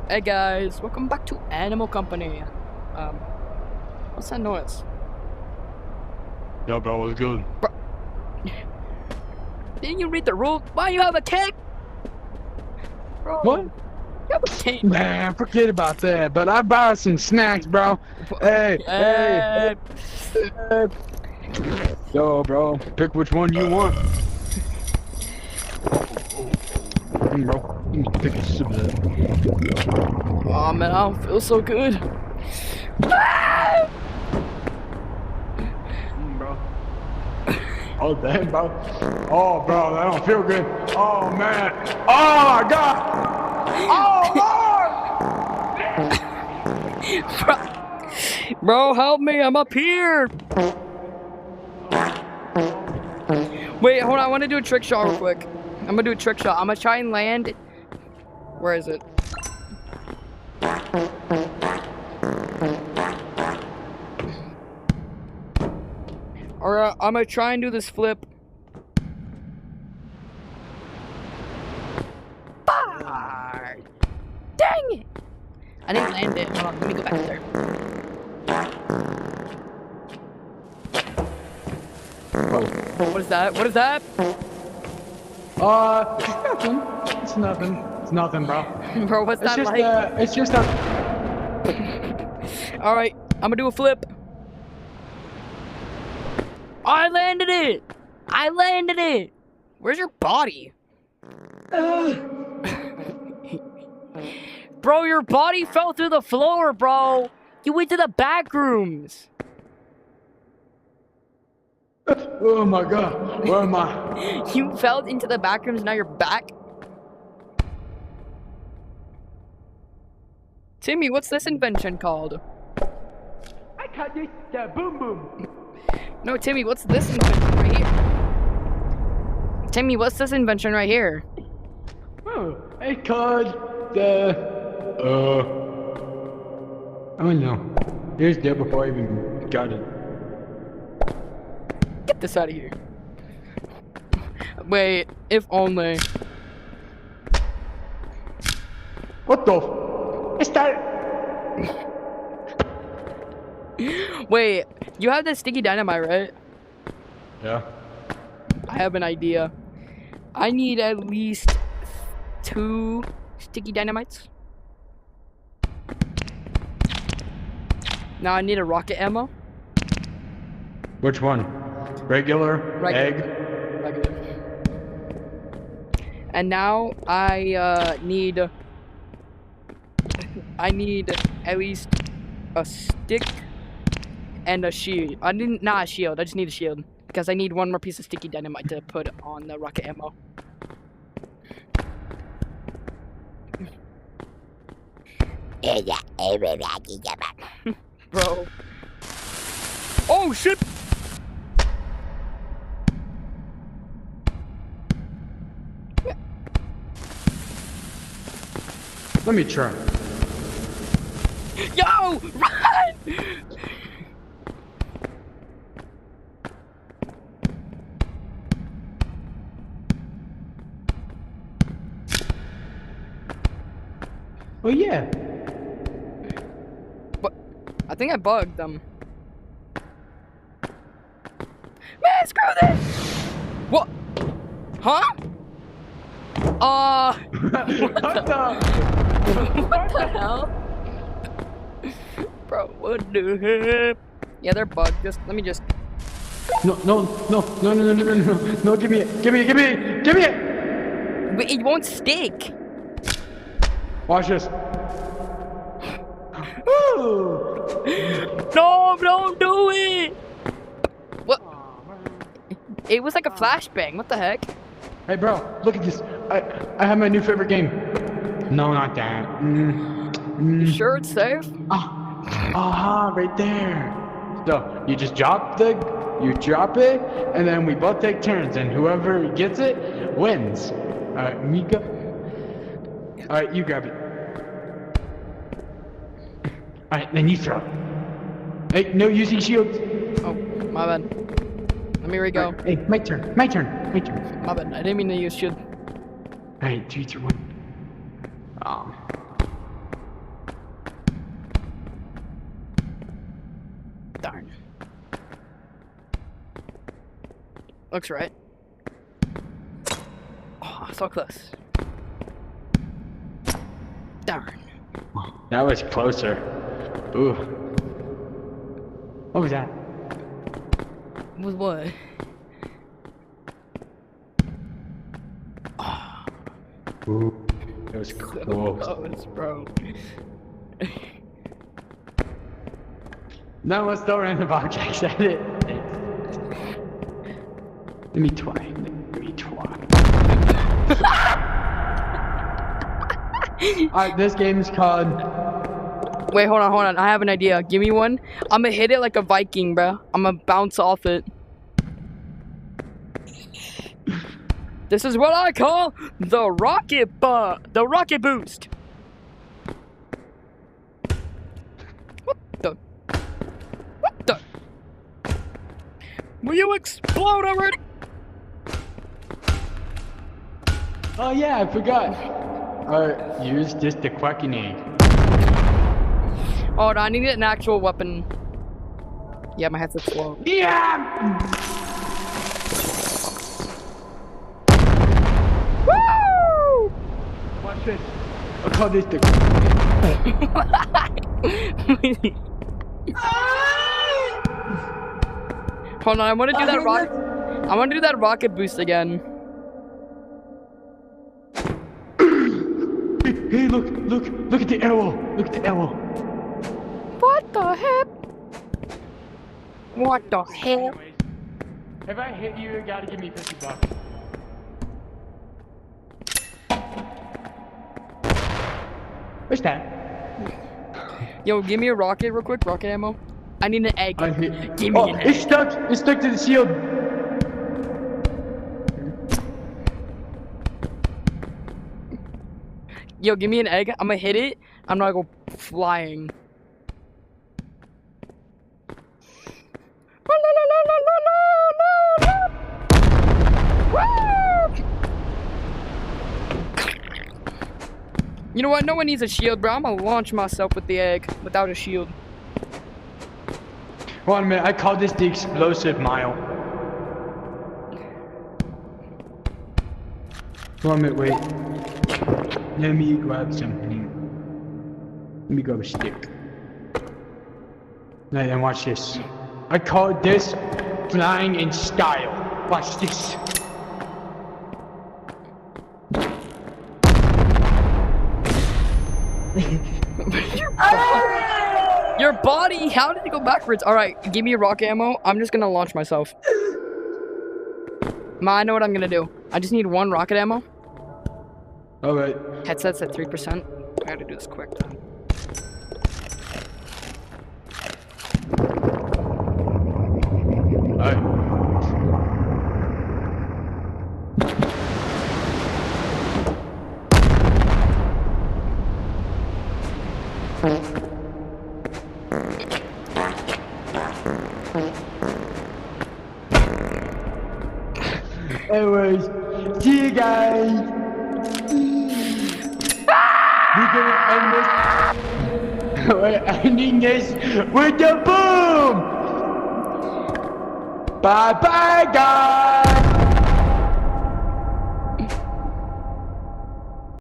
Hey guys, welcome back to Animal Company. What's that noise? Yo, bro, what's good? Bro, didn't you read the rule? Why you have a cane? Bro, What? you have a cane. Man, forget about that. But I bought some snacks, bro. Hey, hey, hey. Yo, bro, pick which one you want. Bro, pick a sip of that. Oh man, I don't feel so good. Bro. Oh, damn, bro. Oh, bro, that don't feel good. Oh, man. Oh, my God. Oh, Lord. Bro, help me, I'm up here. Wait, hold on, I want to do a trick shot real quick. I'm gonna do a trick shot. I'm gonna try and land. Where is it? Alright, I'm gonna try and do this flip. Bye. Dang it! I didn't land it. Hold on, let me go back there. What is that? What is that? It's nothing. It's nothing. It's nothing, bro. Bro, what's that like? It's just a... Alright, I'm gonna do a flip. I landed it! I landed it! Where's your body? Bro, your body fell through the floor, bro! You went to the back rooms! Oh my God, where am I? You fell into the back rooms, now you're back? Timmy, what's this invention called? I call this the boom boom. No, Timmy, what's this invention right here? Timmy, what's this invention right here? Oh, I called the... I don't know. It was there before I even got it. Get this out of here. Wait, if only. What the? It's that... Wait, you have the sticky dynamite, right? Yeah. I have an idea. I need at least 2 sticky dynamites. Now I need a rocket ammo. Which one? Regular? Egg? Regular. And now I need at least a stick and a shield. Not a shield. I just need a shield because I need 1 more piece of sticky dynamite to put on the rocket ammo. Bro. Oh shit! Let me try. Yo! Run! Oh yeah. But I think I bugged them. Man, screw this! What? Huh? What the hell? Bro, what the heck? Yeah, they're bugged. Let me just... No, give me it, give me it! Wait, it won't stick. Watch this. No, don't do it! What? It was like a flashbang, what the heck? Hey bro, look at this. I have my new favorite game. No, not that. You sure it's safe? Aha, right there. So you just drop it, and then we both take turns, and whoever gets it wins. Alright, Mika. Alright, you grab it. Alright, then you throw. Hey, no using shields. Oh, my bad. Let me re-go. Right, hey, my turn. My bad, I didn't mean to use shield. Alright, 3, 2, 1. Darn. Looks right. Oh, so close. Darn. That was closer. Ooh. What was that? With what? Ooh. That was close. Close, bro. No, let's throw random objects at it. Let me try. Alright, this game is called... Wait, hold on. I have an idea. Give me one. I'm gonna hit it like a Viking, bro. I'm gonna bounce off it. This is what I call the rocket boost. What the? Will you explode already? Oh yeah, I forgot. Use just the quacking egg. Oh, no, I need an actual weapon. Yeah, my headset's slow. Yeah! Woo! Watch this. I'll call this the... Hold on, I want to do that rocket. I want to do that rocket boost again. Hey, look at the arrow. Look at the arrow. What the heck? What the heck? Anyways, if I hit you, you gotta give me $50. What's that? Yo, give me a rocket real quick. Rocket ammo. I need an egg. Give me an egg. It's stuck. It's stuck to the shield. Yo, give me an egg. I'm gonna hit it. I'm gonna go flying. You know what? No one needs a shield, bro. I'm gonna launch myself with the egg without a shield. Hold on a minute. I call this the explosive mile. Hold on a minute. Wait. Let me grab something. Let me grab a stick. Now then, watch this. I call this flying in style. Watch this. Your body? How did it go backwards? Alright, give me a rocket ammo. I'm just gonna launch myself. I know what I'm gonna do. I just need one rocket ammo. Alright. Headset's at 3%. I gotta do this quick though. Alright. Anyways, see you guys. We're gonna end this. We're ending this with the boom. Bye bye, guys.